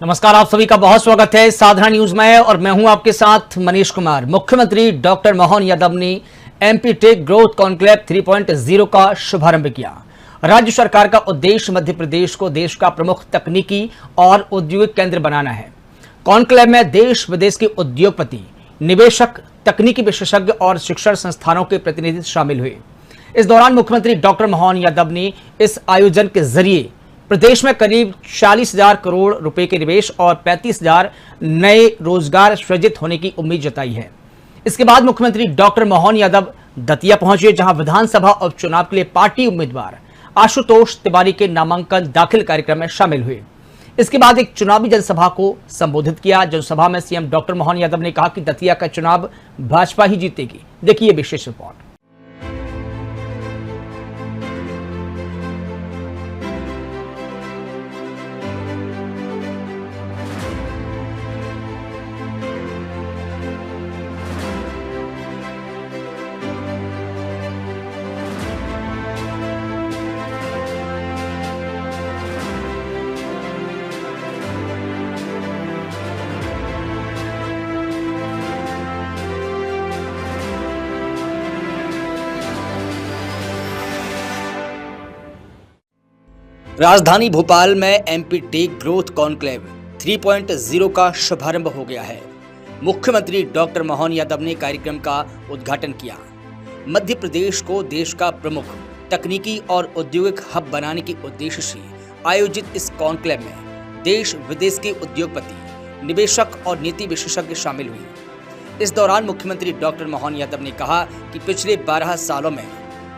नमस्कार, आप सभी का बहुत स्वागत है साधना न्यूज में और मैं हूं आपके साथ मनीष कुमार। मुख्यमंत्री डॉक्टर मोहन यादव ने एमपी टेक ग्रोथ कॉन्क्लेव 3.0 का शुभारंभ किया। राज्य सरकार का उद्देश्य मध्य प्रदेश को देश का प्रमुख तकनीकी और औद्योगिक केंद्र बनाना है। कॉन्क्लेव में देश विदेश के उद्योगपति, निवेशक, तकनीकी विशेषज्ञ और शिक्षण संस्थानों के प्रतिनिधि शामिल हुए। इस दौरान मुख्यमंत्री डॉक्टर मोहन यादव ने इस आयोजन के जरिए प्रदेश में करीब 40,000 करोड़ रुपए के निवेश और 35,000 नए रोजगार सृजित होने की उम्मीद जताई है। इसके बाद मुख्यमंत्री डॉक्टर मोहन यादव दतिया पहुंचे, जहां विधानसभा उपचुनाव के लिए पार्टी उम्मीदवार आशुतोष तिवारी के नामांकन दाखिल कार्यक्रम में शामिल हुए। इसके बाद एक चुनावी जनसभा को संबोधित किया। जनसभा में सीएम डॉक्टर मोहन यादव ने कहा कि दतिया का चुनाव भाजपा ही जीतेगी। देखिए विशेष रिपोर्ट। राजधानी भोपाल में एमपी टेक ग्रोथ कॉन्क्लेव 3.0 का शुभारंभ हो गया है। मुख्यमंत्री डॉक्टर मोहन यादव ने कार्यक्रम का उद्घाटन किया। मध्य प्रदेश को देश का प्रमुख तकनीकी और औद्योगिक हब बनाने के उद्देश्य से आयोजित इस कॉन्क्लेव में देश विदेश के उद्योगपति, निवेशक और नीति विशेषज्ञ शामिल हुए। इस दौरान मुख्यमंत्री डॉक्टर मोहन यादव ने कहा कि पिछले 12 सालों में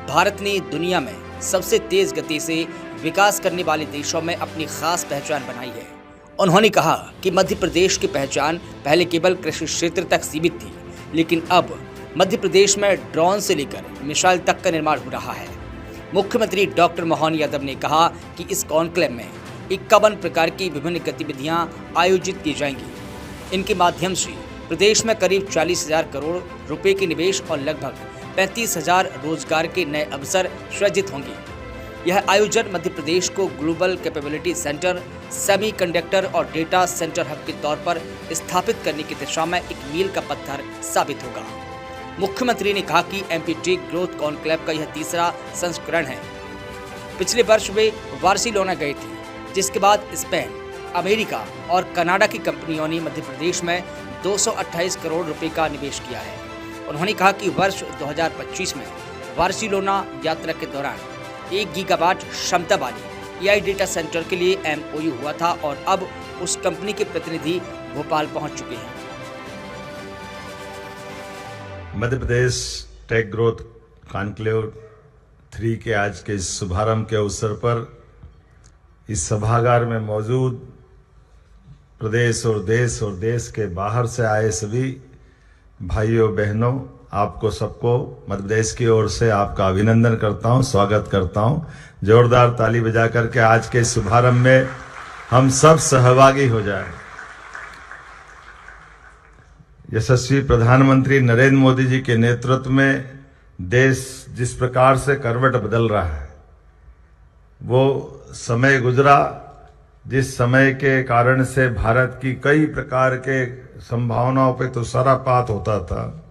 भारत ने दुनिया में सबसे तेज गति से विकास करने वाले देशों में अपनी खास पहचान बनाई है। उन्होंने कहा कि मध्य प्रदेश की पहचान पहले केवल कृषि क्षेत्र तक सीमित थी, लेकिन अब मध्य प्रदेश में ड्रोन से लेकर मिसाइल तक का निर्माण हो रहा है। मुख्यमंत्री डॉक्टर मोहन यादव ने कहा कि इस कॉन्क्लेव में 51 प्रकार की विभिन्न गतिविधियां आयोजित की जाएंगी। इनके माध्यम से प्रदेश में करीब 40,000 करोड़ रुपए के निवेश और लगभग 35,000 रोजगार के नए अवसर सृजित होंगे। यह आयोजन मध्य प्रदेश को ग्लोबल कैपेबिलिटी सेंटर, सेमीकंडक्टर और डेटा सेंटर हब के तौर पर स्थापित करने की दिशा में एक मील का पत्थर साबित होगा। मुख्यमंत्री ने कहा कि एमपी टेक ग्रोथ कॉन्क्लेव का यह तीसरा संस्करण है। पिछले वर्ष वे बार्सिलोना गए थे, जिसके बाद स्पेन, अमेरिका और कनाडा की कंपनियों ने मध्य प्रदेश में 228 करोड़ रुपए का निवेश किया है। उन्होंने कहा कि वर्ष 2025 में बार्सिलोना यात्रा के दौरान 1 गीगावाट क्षमता वाले एआई डेटा सेंटर के लिए एमओयू हुआ था और अब उस कंपनी के प्रतिनिधि भोपाल पहुंच चुके हैं। Madhya Pradesh take growth conclave 3 के आज के इस शुभारंभ के अवसर पर इस सभागार में मौजूद प्रदेश और देश के बाहर से आए सभी भाइयों बहनों, आपको सबको मध्य प्रदेश की ओर से आपका अभिनंदन करता हूं, स्वागत करता हूं। जोरदार ताली बजा करके आज के शुभारंभ में हम सब सहभागी हो जाएं। यशस्वी प्रधानमंत्री नरेंद्र मोदी जी के नेतृत्व में देश जिस प्रकार से करवट बदल रहा है, वो समय गुजरा जिस समय के कारण से भारत की कई प्रकार के संभावनाओं पे तो सरापात होता था।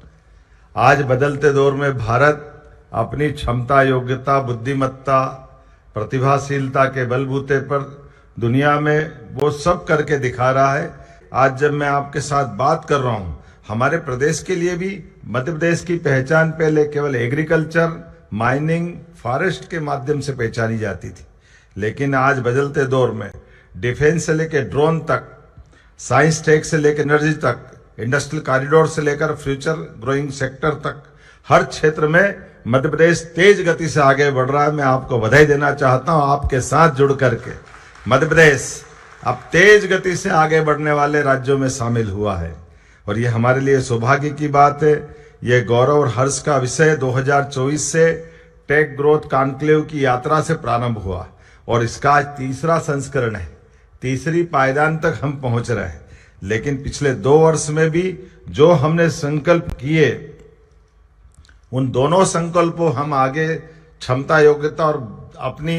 आज बदलते दौर में भारत अपनी क्षमता, योग्यता, बुद्धिमत्ता, प्रतिभाशीलता के बलबूते पर दुनिया में वो सब करके दिखा रहा है। आज जब मैं आपके साथ बात कर रहा हूं, हमारे प्रदेश के लिए भी मध्य प्रदेश की पहचान पहले केवल एग्रीकल्चर, माइनिंग, फॉरेस्ट के माध्यम से पहचानी जाती थी, लेकिन आज बदलते दौर में डिफेंस से लेकर ड्रोन तक, साइंस टेक से लेकर एनर्जी तक, इंडस्ट्रियल कॉरिडोर से लेकर फ्यूचर ग्रोइंग सेक्टर तक हर क्षेत्र में मध्य प्रदेश तेज गति से आगे बढ़ रहा है। मैं आपको बधाई देना चाहता हूं। आपके साथ जुड़ करके मध्य प्रदेश अब तेज गति से आगे बढ़ने वाले राज्यों में शामिल हुआ है और ये हमारे लिए सौभाग्य की बात है। ये गौरव और हर्ष का विषय 2024 से टेक ग्रोथ कॉन्क्लेव की यात्रा से प्रारंभ हुआ और इसका आज तीसरा संस्करण है। तीसरी पायदान तक हम पहुंच रहे हैं, लेकिन पिछले 2 वर्ष में भी जो हमने संकल्प किए, उन दोनों संकल्पों हम आगे क्षमता, योग्यता और अपनी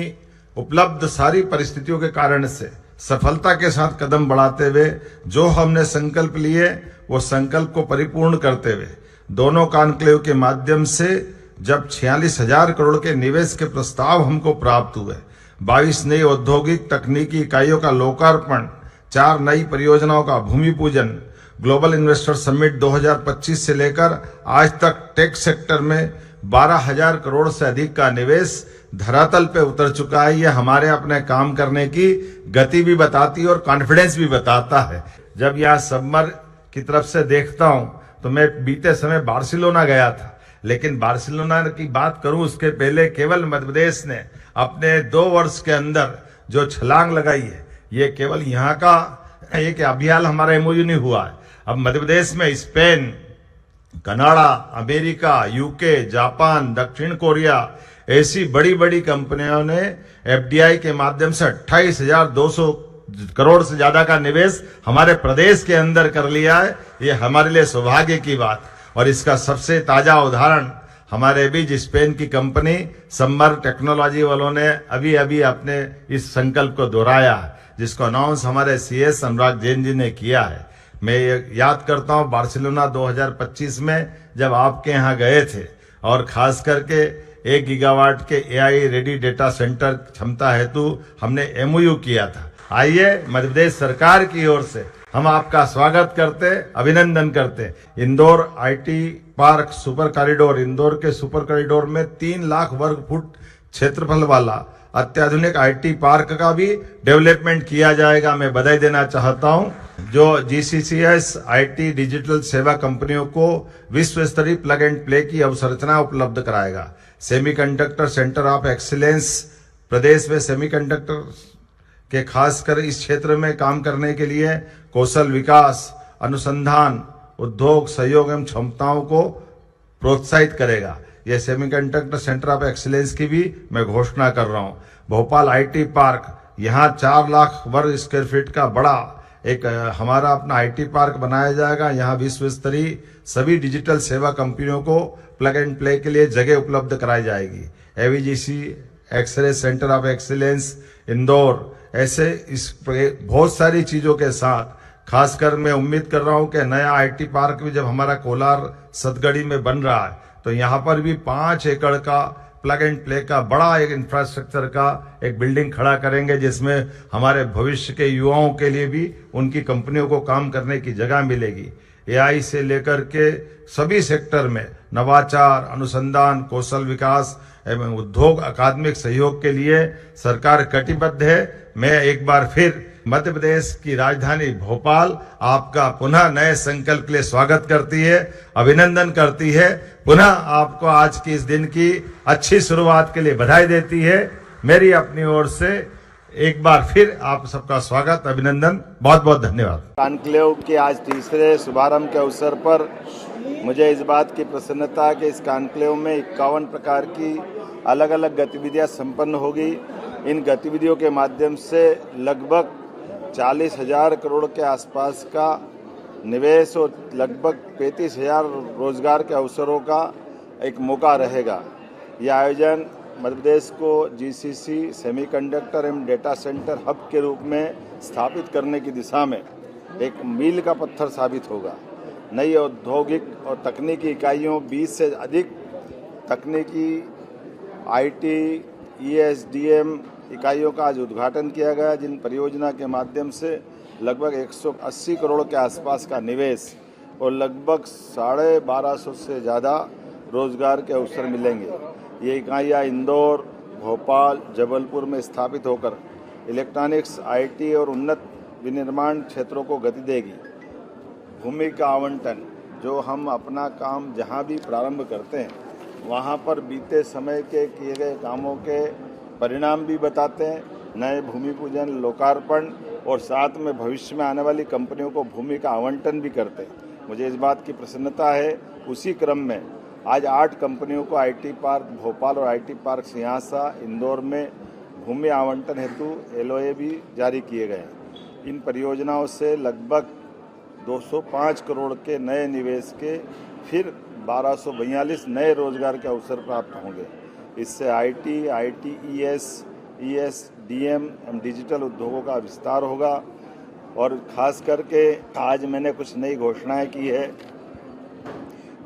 उपलब्ध सारी परिस्थितियों के कारण से सफलता के साथ कदम बढ़ाते हुए जो हमने संकल्प लिए वो संकल्प को परिपूर्ण करते हुए दोनों कॉन्क्लेव के माध्यम से जब 46,000 करोड़ के निवेश के प्रस्ताव हमको प्राप्त हुए, 22 नई औद्योगिक तकनीकी इकाइयों का लोकार्पण, 4 नई परियोजनाओं का भूमि पूजन, ग्लोबल इन्वेस्टर समिट 2025 से लेकर आज तक टेक सेक्टर में 12,000 करोड़ से अधिक का निवेश धरातल पे उतर चुका है। ये हमारे अपने काम करने की गति भी बताती है और कॉन्फिडेंस भी बताता है। जब यहाँ सबमर की तरफ से देखता हूं तो मैं बीते समय बार्सिलोना गया था, लेकिन बार्सिलोना की बात करूं उसके पहले केवल मध्य प्रदेश ने अपने 2 वर्ष के अंदर जो छलांग लगाई है, ये केवल यहाँ का एक अभियान हमारा एमओयू नहीं हुआ है। अब मध्य प्रदेश में Spain, Canada, America, UK, Japan, दक्षिण कोरिया ऐसी बड़ी बड़ी कंपनियों ने एफडीआई के माध्यम से 28,200 करोड़ से ज्यादा का निवेश हमारे प्रदेश के अंदर कर लिया है। ये हमारे लिए सौभाग्य की बात, और इसका सबसे ताजा उदाहरण हमारे बीच स्पेन की कंपनी सबमर टेक्नोलॉजी वालों ने अभी अभी अपने इस संकल्प को दोहराया, जिसको अनाउंस हमारे सीएस अनुराग जैन जी ने किया है। मैं याद करता हूं बार्सिलोना 2025 में जब आपके यहाँ गए थे और खास करके 1 गीगावाट के एआई रेडी डेटा सेंटर क्षमता हेतु हमने एमओयू किया था। आइए मध्य प्रदेश सरकार की ओर से हम आपका स्वागत करते, अभिनंदन करते। Indore IT park super corridor, Indore के सुपर कॉरिडोर में 3 लाख वर्ग फुट क्षेत्रफल वाला अत्याधुनिक आईटी पार्क का भी डेवलपमेंट किया जाएगा। मैं बधाई देना चाहता हूं जो जीसीसीएस आईटी डिजिटल सेवा कंपनियों को विश्व स्तरीय प्लग एंड प्ले की अवसंरचना उपलब्ध कराएगा। सेमीकंडक्टर सेंटर ऑफ एक्सीलेंस प्रदेश में सेमीकंडक्टर के खासकर इस क्षेत्र में काम करने के लिए कौशल विकास, अनुसंधान, उद्योग सहयोग एवं क्षमताओं को प्रोत्साहित करेगा। यह सेमीकंडक्टर सेंटर ऑफ एक्सीलेंस की भी मैं घोषणा कर रहा हूं। भोपाल आईटी पार्क, यहां 4 लाख वर्ग स्क्वायर फीट का बड़ा एक हमारा अपना आईटी पार्क बनाया जाएगा। यहां विश्व स्तरीय सभी डिजिटल सेवा कंपनियों को प्लग एंड प्ले के लिए जगह उपलब्ध कराई जाएगी। AVGC XR centre of excellence Indore, ऐसे इस बहुत सारी चीजों के साथ खासकर मैं उम्मीद कर रहा हूं कि नया आईटी पार्क भी जब हमारा कोलार सतगढ़ी में बन रहा है तो यहां पर भी 5 एकड़ का प्लग एंड प्ले का बड़ा एक इंफ्रास्ट्रक्चर का एक बिल्डिंग खड़ा करेंगे, जिसमें हमारे भविष्य के युवाओं के लिए भी उनकी कंपनियों को काम करने की जगह मिलेगी। एआई से लेकर के सभी सेक्टर में नवाचार, अनुसंधान, कौशल विकास एवं उद्योग अकादमिक सहयोग के लिए सरकार कटिबद्ध है। मैं एक बार फिर मध्य प्रदेश की राजधानी भोपाल आपका पुनः नए संकल्प के लिए स्वागत करती है, अभिनंदन करती है, पुनः आपको आज की इस दिन की अच्छी शुरुआत के लिए बधाई देती है। मेरी अपनी ओर से एक बार फिर आप सबका स्वागत, अभिनंदन, बहुत बहुत धन्यवाद। कॉन्क्लेव के आज तीसरे शुभारंभ के अवसर पर मुझे इस बात की प्रसन्नता है कि इस कॉन्क्लेव में 51 प्रकार की अलग अलग गतिविधियां संपन्न होगी। इन गतिविधियों के माध्यम से लगभग 40,000 करोड़ के आसपास का निवेश और लगभग 35,000 रोजगार के अवसरों का एक मौका रहेगा। यह आयोजन मध्य प्रदेश को जीसीसी सेमीकंडक्टर एवं डेटा सेंटर हब के रूप में स्थापित करने की दिशा में एक मील का पत्थर साबित होगा। नई औद्योगिक और तकनीकी इकाइयों 20 से अधिक तकनीकी आईटी, ईएसडीएम इकाइयों का आज उद्घाटन किया गया, जिन परियोजना के माध्यम से लगभग 180 करोड़ के आसपास का निवेश और लगभग 1250 से ज़्यादा रोजगार के अवसर मिलेंगे। ये इकाइयाँ इंदौर, भोपाल, जबलपुर में स्थापित होकर इलेक्ट्रॉनिक्स, आईटी और उन्नत विनिर्माण क्षेत्रों को गति देगी। भूमि का आवंटन, जो हम अपना काम जहाँ भी प्रारंभ करते हैं वहाँ पर बीते समय के किए गए कामों के परिणाम भी बताते हैं। नए भूमि पूजन, लोकार्पण और साथ में भविष्य में आने वाली कंपनियों को भूमि का आवंटन भी करते हैं। मुझे इस बात की प्रसन्नता है। उसी क्रम में आज 8 कंपनियों को आईटी पार्क भोपाल और आईटी पार्क सिंहासा इंदौर में भूमि आवंटन हेतु एलओए भी जारी किए गए हैं। इन परियोजनाओं से लगभग 205 करोड़ के नए निवेश के फिर 1242 नए रोजगार के अवसर प्राप्त होंगे। इससे आईटी, ईएस, डीएम एवं डिजिटल उद्योगों का विस्तार होगा और खास करके आज मैंने कुछ नई घोषणाएं की है।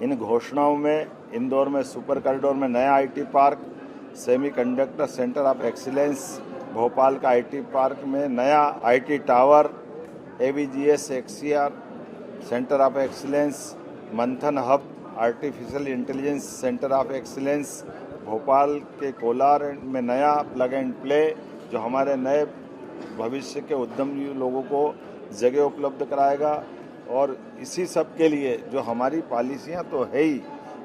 इन घोषणाओं में इंदौर में सुपर कॉरिडोर में नया IT park, semiconductor centre of excellence, Bhopal का आईटी पार्क में नया IT tower, AVGS XR centre of excellence, Manthan hub artificial intelligence centre of excellence, Bhopal के कोलार में नया प्लग एंड प्ले जो हमारे नए भविष्य के उद्यमी लोगों को जगह उपलब्ध कराएगा। और इसी सब के लिए जो हमारी पॉलिसियां तो है ही,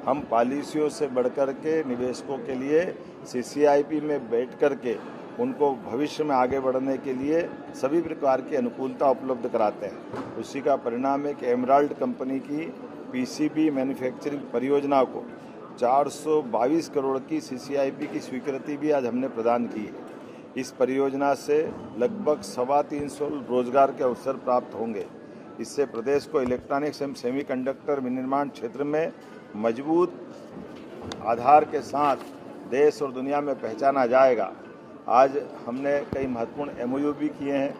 हम पॉलिसियों से बढ़कर के निवेशकों के लिए सीसीआईपी में बैठ कर के उनको भविष्य में आगे बढ़ने के लिए सभी प्रकार की अनुकूलता उपलब्ध कराते हैं। उसी का परिणाम है कि एमराल्ड कंपनी की पीसीबी मैन्युफैक्चरिंग परियोजना को 422 करोड़ की सीसीआईपी की स्वीकृति भी आज हमने प्रदान की है। इस परियोजना से लगभग 325 रोजगार के अवसर प्राप्त होंगे। इससे प्रदेश को इलेक्ट्रॉनिक्स एवं सेमीकंडक्टर विनिर्माण क्षेत्र में मजबूत आधार के साथ देश और दुनिया में पहचाना जाएगा। आज हमने कई महत्वपूर्ण एमओयू भी किए हैं,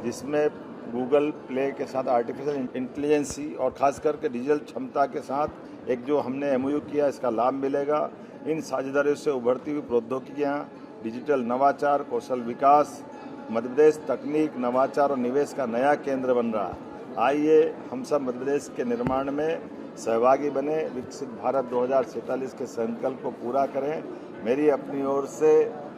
जिसमें गूगल प्ले के साथ आर्टिफिशियल इंटेलिजेंसी और खास करके डिजिटल क्षमता के साथ एक जो हमने एमओयू किया, इसका लाभ मिलेगा। इन साझेदारियों से उभरती हुई प्रौद्योगिकियाँ, डिजिटल नवाचार, कौशल विकास, मध्य प्रदेश तकनीक, नवाचार और निवेश का नया केंद्र बन रहा है। आइए हम सब मध्य प्रदेश के निर्माण में सहभागी बने, विकसित भारत 2047 के संकल्प को पूरा करें। मेरी अपनी ओर से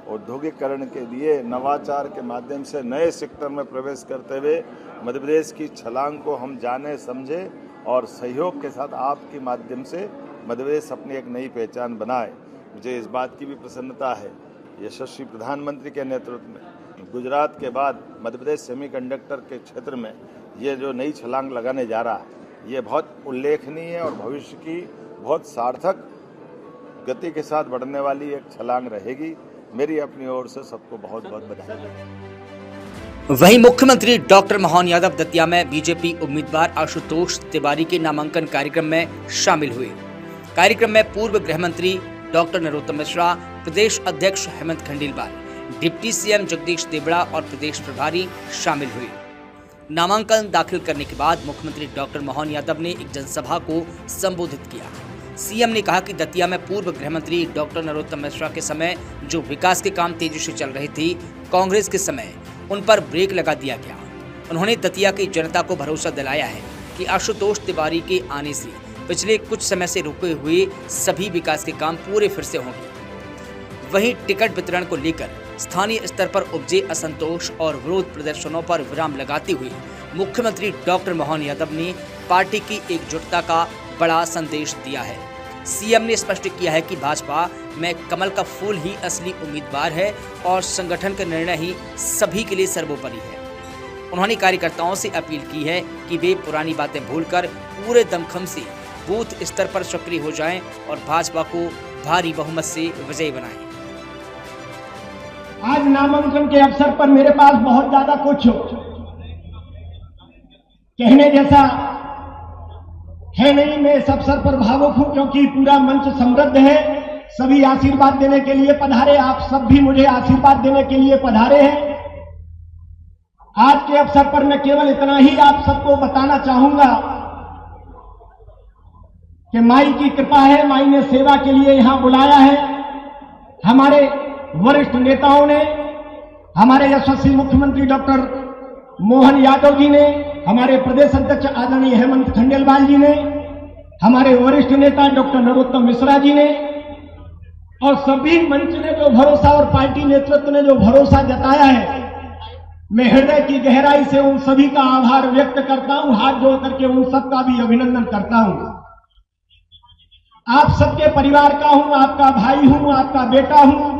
औद्योगिकरण के लिए नवाचार के माध्यम से नए सेक्टर में प्रवेश करते हुए मध्य प्रदेश की छलांग को हम जाने समझे और सहयोग के साथ आपके माध्यम से मध्य प्रदेश अपनी एक नई पहचान बनाए। मुझे इस बात की भी प्रसन्नता है, यशस्वी प्रधानमंत्री के नेतृत्व में गुजरात के बाद मध्य प्रदेश सेमीकंडक्टर के क्षेत्र में ये जो नई छलांग लगाने जा रहा है, ये बहुत उल्लेखनीय है और भविष्य की बहुत सार्थक गति के साथ बढ़ने वाली एक छलांग रहेगी। मेरी अपनी ओर से सबको बहुत बहुत बधाई। वहीं मुख्यमंत्री डॉक्टर मोहन यादव दतिया में बीजेपी उम्मीदवार आशुतोष तिवारी के नामांकन कार्यक्रम में शामिल हुए। कार्यक्रम में पूर्व गृह मंत्री डॉक्टर नरोत्तम मिश्रा, प्रदेश अध्यक्ष हेमंत खंडेलवाल, डिप्टी सीएम जगदीश देवड़ा और प्रदेश प्रभारी शामिल हुए। नामांकन दाखिल करने के बाद मुख्यमंत्री डॉक्टर मोहन यादव ने एक जनसभा को संबोधित किया। सीएम ने कहा कि दतिया में पूर्व गृह मंत्री डॉक्टर नरोत्तम मिश्रा के समय जो विकास के काम तेजी से चल रहे थे, कांग्रेस के समय उन पर ब्रेक लगा दिया गया। उन्होंने दतिया की जनता को भरोसा दिलाया है कि आशुतोष तिवारी के आने से पिछले कुछ समय से रुके हुए सभी विकास के काम पूरे फिर से होंगे। वहीं टिकट वितरण को लेकर स्थानीय स्तर पर उपजे असंतोष और विरोध प्रदर्शनों पर विराम लगाते हुए मुख्यमंत्री डॉक्टर मोहन यादव ने पार्टी की एकजुटता का बड़ा संदेश दिया है। सीएम ने स्पष्ट किया है कि भाजपा में कमल का फूल ही असली उम्मीदवार है और संगठन का निर्णय ही सभी के लिए सर्वोपरि है। उन्होंने कार्यकर्ताओं से अपील की है कि वे पुरानी बातें भूलकर पूरे दमखम से बूथ स्तर पर सक्रिय हो जाएं और भाजपा को भारी बहुमत से विजयी बनाएं। आज नामांकन के अवसर पर मेरे पास बहुत ज्यादा कुछ कहने जैसा है नहीं। मैं इस अवसर पर भावुक हूं क्योंकि पूरा मंच समृद्ध है। सभी आशीर्वाद देने के लिए पधारे, आप सब भी मुझे आशीर्वाद देने के लिए पधारे हैं। आज के अवसर पर मैं केवल इतना ही आप सबको बताना चाहूंगा कि माई की कृपा है, माई ने सेवा के लिए यहां बुलाया है। हमारे वरिष्ठ नेताओं ने, हमारे यशस्वी मुख्यमंत्री डॉक्टर मोहन यादव जी ने, हमारे प्रदेश अध्यक्ष आदरणीय हेमंत खंडेलवाल जी ने, हमारे वरिष्ठ नेता डॉक्टर नरोत्तम मिश्रा जी ने और सभी मंच ने जो भरोसा और पार्टी नेतृत्व ने जो भरोसा जताया है, मैं हृदय की गहराई से उन सभी का आभार व्यक्त करता हूं। हाथ जोड़ करके उन सबका भी अभिनंदन करता हूं। आप सबके परिवार का हूं, आपका भाई हूं, आपका बेटा हूं।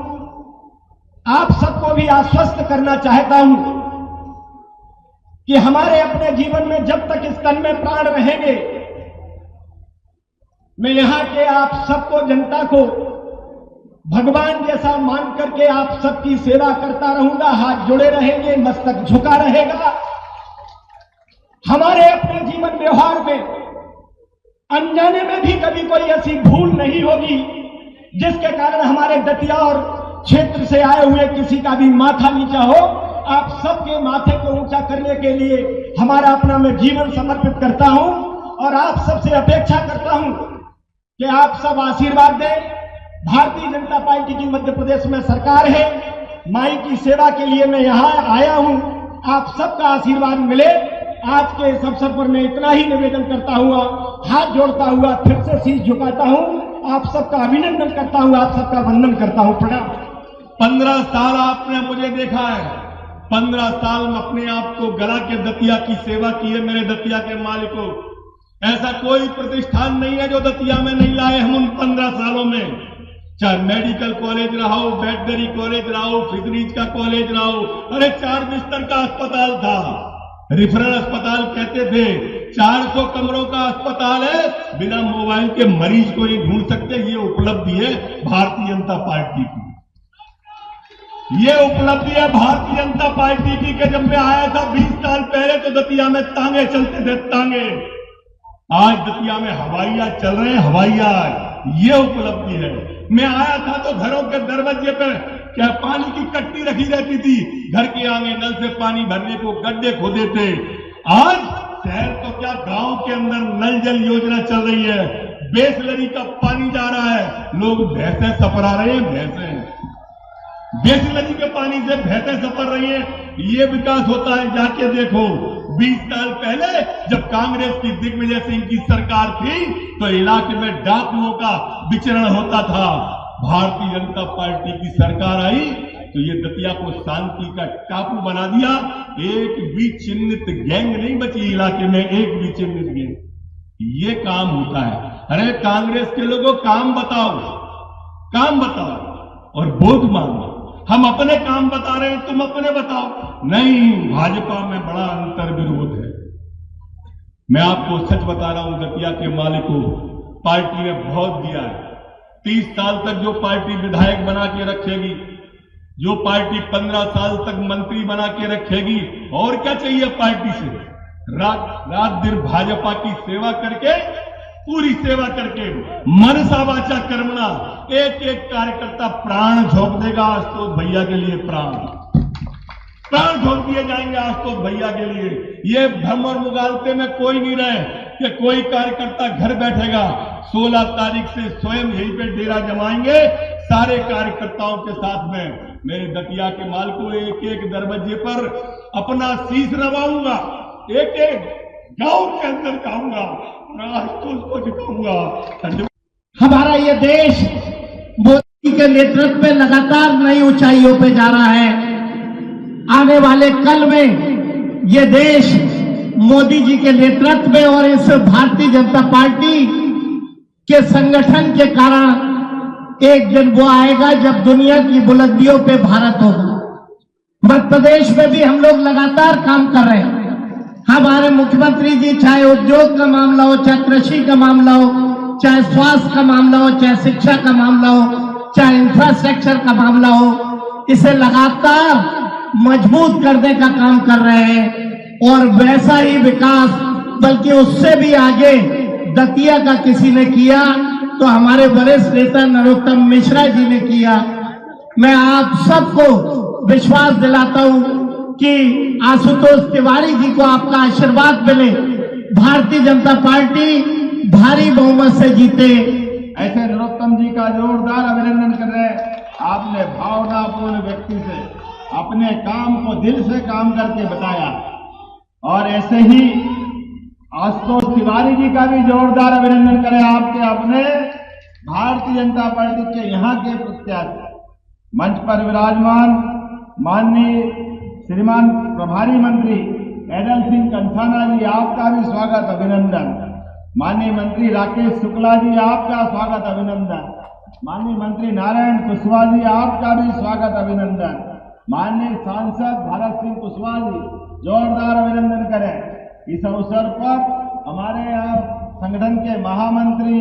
आप सबको भी आश्वस्त करना चाहता हूं कि हमारे अपने जीवन में जब तक इस तन में प्राण रहेंगे, मैं यहां के आप सबको, जनता को भगवान जैसा मान करके आप सबकी सेवा करता रहूंगा। हाथ जुड़े रहेंगे, मस्तक झुका रहेगा। हमारे अपने जीवन व्यवहार में अनजाने में भी कभी कोई ऐसी भूल नहीं होगी जिसके कारण हमारे दतिया और क्षेत्र से आए हुए किसी का भी माथा नीचा हो, आप सबके माथे को ऊंचा करने के लिए हमारा अपना मैं जीवन समर्पित करता हूं और आप सबसे अपेक्षा करता हूं कि आप सब आशीर्वाद दें। भारतीय जनता पार्टी की मध्य प्रदेश में सरकार है, माई की सेवा के लिए मैं यहां आया हूं, आप सबका आशीर्वाद मिले। आज के इस अवसर पर मैं इतना ही निवेदन करता हुआ, हाथ जोड़ता हुआ फिर से शीश झुकाता हूं, आप सबका अभिनंदन करता हूं, आप सबका वंदन करता हूं। प्रणाम। 15 साल आपने मुझे देखा है, 15 साल में अपने आप को गला के दतिया की सेवा की है। मेरे दतिया के मालिकों, ऐसा कोई प्रतिष्ठान नहीं है जो दतिया में नहीं लाए हम उन 15 सालों में। चाहे मेडिकल कॉलेज रहा हो, वेटनरी कॉलेज रहा हो, फिशरीज का कॉलेज रहा हो, अरे 4 बिस्तर का अस्पताल था, रिफरल अस्पताल कहते थे। 400 कमरों का अस्पताल है, बिना मोबाइल के मरीज को नहीं ढूंढ सकते। ये उपलब्धि है भारतीय जनता पार्टी की, ये उपलब्धि है भारतीय जनता पार्टी की कि जब मैं आया था 20 साल पहले तो दतिया में तांगे चलते थे, तांगे। आज दतिया में हवाई जहाज चल रहे हैं, हवाई जहाज, ये उपलब्धि है। मैं आया था तो घरों के दरवाजे पर क्या पानी की कट्टी रखी रहती थी, घर के आगे नल से पानी भरने को गड्ढे खोदे थे। आज शहर तो क्या गांव के अंदर नल जल योजना चल रही है, बेसलरी का पानी जा रहा है, लोग भैंसें सपरा रहे हैं, भैंसें बेसलरी के पानी से भैंसें सपर रही है। ये विकास होता है, जाके देखो। 20 साल पहले जब कांग्रेस की दिग्विजय सिंह की सरकार थी तो इलाके में डाकुओं का विचरण होता था। भारतीय जनता पार्टी की सरकार आई तो ये दतिया को शांति का टापू बना दिया। एक भी चिन्हित गैंग नहीं बची इलाके में, एक भी चिन्हित गैंग। ये काम होता है। अरे कांग्रेस के लोगों काम बताओ, काम बताओ और वोट मांगो। हम अपने काम बता रहे हैं, तुम अपने बताओ। नहीं, भाजपा में बड़ा अंतर विरोध है। मैं आपको सच बता रहा हूं, दतिया के मालिकों, पार्टी ने बहुत दिया है। 30 साल तक जो पार्टी विधायक बना के रखेगी, जो पार्टी 15 साल तक मंत्री बना के रखेगी, और क्या चाहिए पार्टी से? रात दिन भाजपा की सेवा करके, पूरी सेवा करके, मनसा वाचा कर्मणा, एक एक कार्यकर्ता प्राण झोंक देगा आशुतोष भैया के लिए। प्राण झोंक दिए जाएंगे आशुतोष भैया के लिए। ये भ्रम और मुगालते में कोई नहीं रहे कि कोई कार्यकर्ता घर बैठेगा। 16 तारीख से स्वयं यहीं पे डेरा जमाएंगे सारे कार्यकर्ताओं के साथ में। मेरे दतिया के माल को एक एक दरवाजे पर अपना शीश नवाऊंगा, एक एक गांव के अंदर जाऊंगा, आशुतोष को जिताऊंगा। हमारा ये देश मोदी के नेतृत्व में लगातार नई ऊंचाइयों पे जा रहा है। आने वाले कल में ये देश मोदी जी के नेतृत्व में और इस भारतीय जनता पार्टी के संगठन के कारण एक दिन वो आएगा जब दुनिया की बुलंदियों पे भारत होगा। मध्य प्रदेश में भी हम लोग लगातार काम कर रहे हैं। हमारे मुख्यमंत्री जी, चाहे उद्योग का मामला हो, चाहे कृषि का मामला हो, चाहे स्वास्थ्य का मामला हो, चाहे शिक्षा का मामला हो, चाहे इंफ्रास्ट्रक्चर का मामला हो, इसे लगातार मजबूत करने का काम कर रहे हैं। और वैसा ही विकास, बल्कि उससे भी आगे दतिया का किसी ने किया तो हमारे वरिष्ठ नेता नरोत्तम मिश्रा जी ने किया। मैं आप सबको विश्वास दिलाता हूं कि आशुतोष तिवारी जी को आपका आशीर्वाद मिले, भारतीय जनता पार्टी भारी बहुमत से जीते। ऐसे नरोत्तम जी का जोरदार अभिनंदन कर रहे हैं। आपने भावनापूर्ण व्यक्ति से अपने काम को दिल से काम करके बताया। और ऐसे ही आशुतोष तिवारी जी का भी जोरदार अभिनंदन करें। आपके अपने भारतीय जनता पार्टी के यहाँ के प्रत्याशी, मंच पर विराजमान माननीय श्रीमान प्रभारी मंत्री एडल सिंह कंथाना जी, आपका भी स्वागत अभिनंदन। माननीय मंत्री राकेश शुक्ला जी, आपका स्वागत अभिनंदन। माननीय मंत्री नारायण कुशवाहा जी, आपका भी स्वागत अभिनंदन। माननीय सांसद भरत सिंह कुशवाहा जी, जोरदार अभिनंदन करें। इस अवसर पर हमारे यहाँ संगठन के महामंत्री,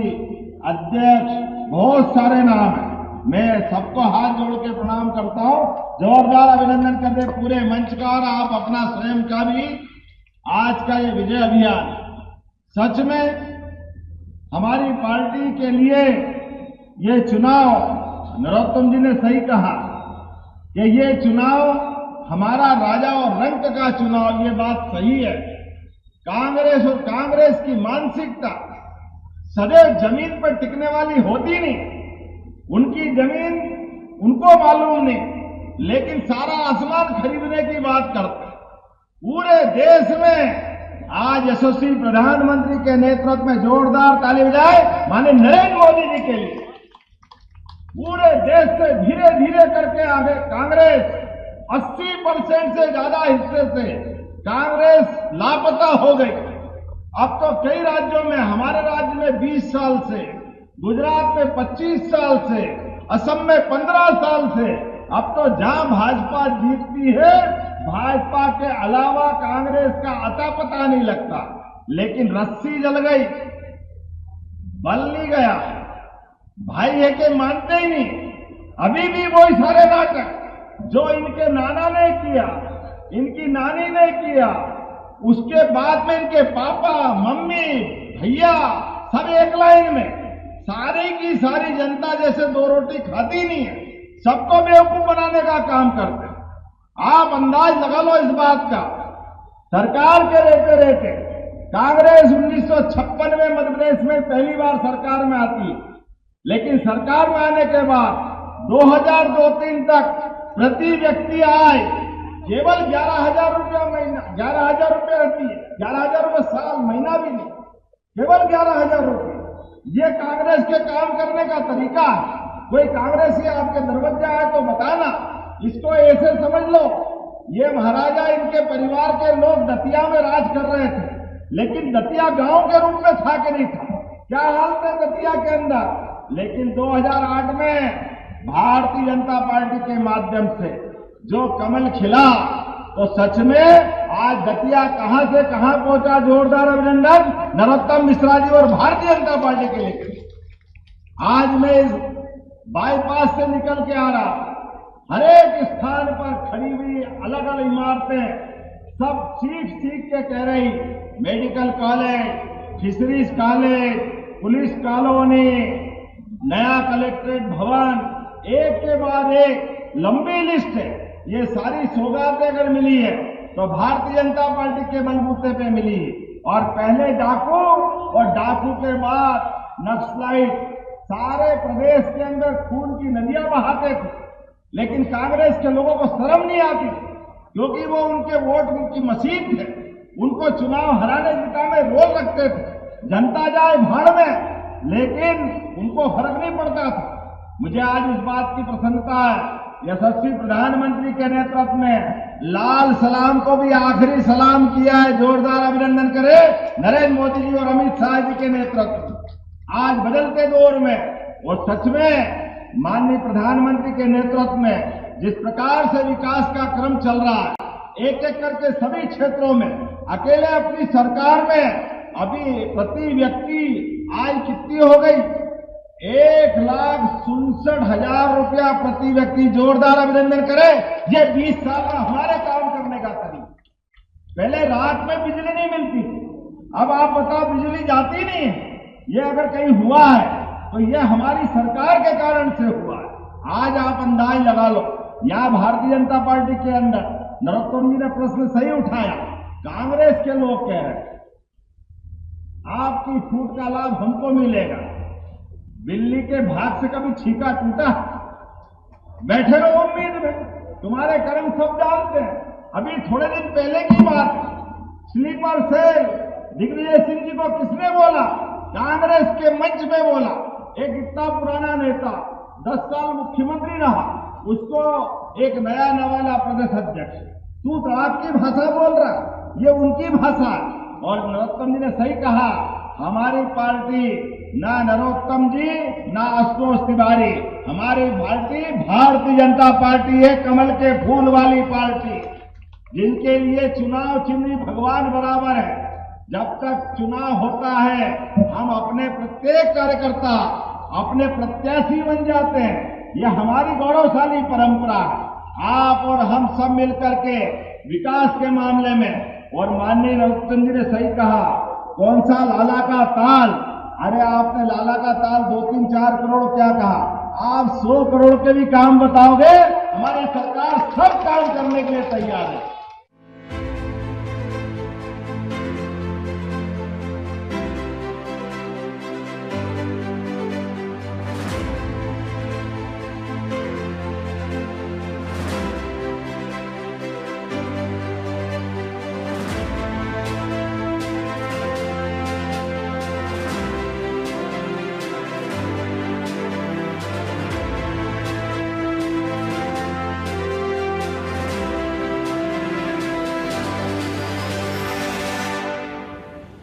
अध्यक्ष, बहुत सारे नाम हैं। मैं सबको हाथ जोड़ के प्रणाम करता हूं। जोरदार अभिनंदन करते पूरे मंच का और आप अपना स्वयं का भी। आज का ये विजय अभियान सच में हमारी पार्टी के लिए ये चुनाव, नरोत्तम जी ने सही कहा, कि ये चुनाव हमारा राजा और रंक का चुनाव, ये बात सही है। कांग्रेस और कांग्रेस की मानसिकता सदैव जमीन पर टिकने वाली होती नहीं। उनकी जमीन उनको मालूम नहीं, लेकिन सारा आसमान खरीदने की बात करते। पूरे देश में आज यशस्वी प्रधानमंत्री के नेतृत्व में जोरदार ताली बजाए माननीय नरेंद्र मोदी जी के लिए। पूरे देश से धीरे धीरे करके आगे कांग्रेस 80% से ज्यादा हिस्से से कांग्रेस लापता हो गई। अब तो कई राज्यों में, हमारे राज्य में 20 साल से, गुजरात में 25 साल से, असम में 15 साल से, अब तो जहां भाजपा जीतती है, भाजपा के अलावा कांग्रेस का अता पता नहीं लगता। लेकिन रस्सी जल गई, बल नहीं गया, भाई है के मानते ही नहीं। अभी भी वही सारे नाटक जो इनके नाना ने किया, इनकी नानी ने किया, उसके बाद में इनके पापा, मम्मी, भैया सब एक लाइन में, सारी की सारी जनता जैसे दो रोटी खाती नहीं है, सबको बेवकूफ बनाने का काम करते हैं। आप अंदाज लगा लो इस बात का। सरकार के रहते रहते कांग्रेस 1956 में मध्य प्रदेश में पहली बार सरकार में आती है, लेकिन सरकार में आने के बाद 2002-03 तक प्रति व्यक्ति आय केवल 11,000 रुपया महीना, 11,000 रुपये रहती है, 11,000 रुपये साल, महीना भी नहीं, केवल 11,000 रुपये। ये कांग्रेस के काम करने का तरीका है। कोई कांग्रेसी आपके दरवाजा है तो बताना, इसको ऐसे समझ लो ये महाराजा, इनके परिवार के लोग दतिया में राज कर रहे थे, लेकिन दतिया गांव के रूप में था कि नहीं था, क्या हाल थे दतिया के अंदर। लेकिन 2008 में भारतीय जनता पार्टी के माध्यम से जो कमल खिला, तो सच में आज दतिया कहां से कहां पहुंचा। जोरदार अभिनंदन नरोत्तम मिश्रा जी और भारतीय जनता पार्टी के लिए। आज मैं इस बाईपास से निकल के आ रहा, हर एक स्थान पर खड़ी हुई अलग अलग इमारतें सब चीख के कह रही, medical college, fisheries college, police colony, नया कलेक्ट्रेट भवन, एक के बाद एक लंबी लिस्ट है। ये सारी सौगातें अगर मिली है तो भारतीय जनता पार्टी के बलबूते पे मिली है। और पहले डाकू और डाकू के बाद नक्सलाइट सारे प्रदेश के अंदर खून की नदियां बहाते थे, लेकिन कांग्रेस के लोगों को शर्म नहीं आती, क्योंकि वो उनके वोट की मशीन थे। उनको चुनाव हराने जिताने रोल रखते थे, जनता जाए भाड़ में, लेकिन उनको फर्क नहीं पड़ता था। मुझे आज इस बात की प्रसन्नता है, यशस्वी प्रधानमंत्री के नेतृत्व में लाल सलाम को भी आखिरी सलाम किया है। जोरदार अभिनंदन करें नरेंद्र मोदी जी और अमित शाह जी के नेतृत्व में। आज बदलते दौर में और सच में माननीय प्रधानमंत्री के नेतृत्व में जिस प्रकार से विकास का क्रम चल रहा है, एक एक करके सभी क्षेत्रों में, अकेले अपनी सरकार में अभी प्रति व्यक्ति आय कितनी हो गई, 1,67,000 रुपया प्रति व्यक्ति। जोरदार अभिनंदन करें। ये 20 साल का हमारे काम करने का तरीका। पहले रात में बिजली नहीं मिलती थी, अब आप बताओ बिजली जाती नहीं है। ये अगर कहीं हुआ है तो ये हमारी सरकार के कारण से हुआ है। आज आप अंदाज लगा लो, यहां भारतीय जनता पार्टी के अंदर नरोत्तम जी ने प्रश्न सही उठाया, कांग्रेस के लोग कह रहे हैं आपकी छूट का लाभ हमको मिलेगा। बिल्ली के भाग से कभी छीका टूटा? बैठे रहो उम्मीद में, तुम्हारे कर्म सब जानते हैं। अभी थोड़े दिन पहले की बात, स्लीपर सेल दिग्विजय सिंह जी को किसने बोला? कांग्रेस के मंच में बोला। एक इतना पुराना नेता 10 साल मुख्यमंत्री रहा, उसको एक नया नवाला प्रदेश अध्यक्ष, तू तो आपकी भाषा बोल रहा, ये उनकी भाषा है। और नरोत्तम जी ने सही कहा, हमारी पार्टी ना नरोत्तम जी ना आशुतोष तिवारी, हमारी पार्टी भारतीय जनता पार्टी है, कमल के फूल वाली पार्टी, जिनके लिए चुनाव चिन्ह भगवान बराबर है। जब तक चुनाव होता है हम अपने प्रत्येक कार्यकर्ता अपने प्रत्याशी बन जाते हैं। यह हमारी गौरवशाली परंपरा है। आप और हम सब मिलकर के विकास के मामले में, और माननीय नरोत्तम जी ने सही कहा, कौन सा लाला का ताल, अरे आपने लाला का ताल 2, 3, 4 करोड़ क्या कहा, आप 100 करोड़ के भी काम बताओगे, हमारी सरकार सरकार सब काम करने के लिए तैयार है।